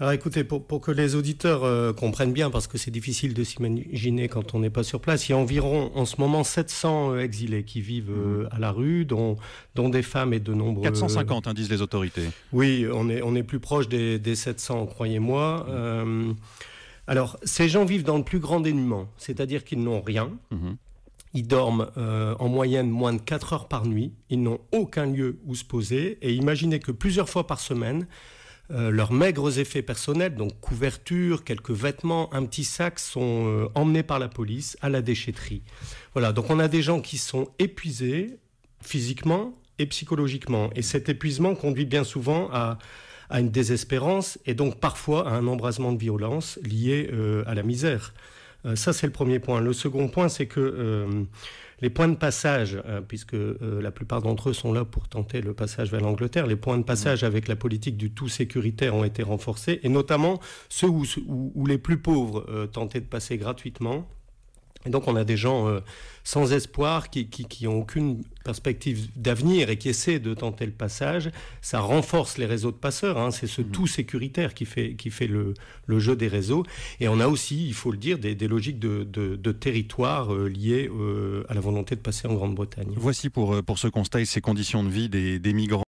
Alors écoutez, pour que les auditeurs comprennent bien, parce que c'est difficile de s'imaginer quand on n'est pas sur place, il y a environ en ce moment 700 exilés qui vivent à la rue, dont des femmes et de nombreux... 450, disent les autorités. Oui, on est plus proche des 700, croyez-moi. Alors, ces gens vivent dans le plus grand dénuement, c'est-à-dire qu'ils n'ont rien. Ils dorment en moyenne moins de 4 heures par nuit. Ils n'ont aucun lieu où se poser. Et imaginez que plusieurs fois par semaine, leurs maigres effets personnels, donc couverture, quelques vêtements, un petit sac, sont emmenés par la police à la déchetterie. Voilà, donc on a des gens qui sont épuisés physiquement et psychologiquement. Et cet épuisement conduit bien souvent à une désespérance et donc parfois à un embrasement de violence lié à la misère. Ça, c'est le premier point. Le second point, c'est que les points de passage, puisque la plupart d'entre eux sont là pour tenter le passage vers l'Angleterre, les points de passage avec la politique du tout sécuritaire ont été renforcés, et notamment ceux où les plus pauvres tentaient de passer gratuitement. Et donc on a des gens sans espoir qui n'ont aucune perspective d'avenir et qui essaient de tenter le passage. Ça renforce les réseaux de passeurs, c'est ce tout sécuritaire qui fait le jeu des réseaux. Et on a aussi, il faut le dire, des logiques de territoire liées à la volonté de passer en Grande-Bretagne. Voici pour ce constat et ces conditions de vie des migrants.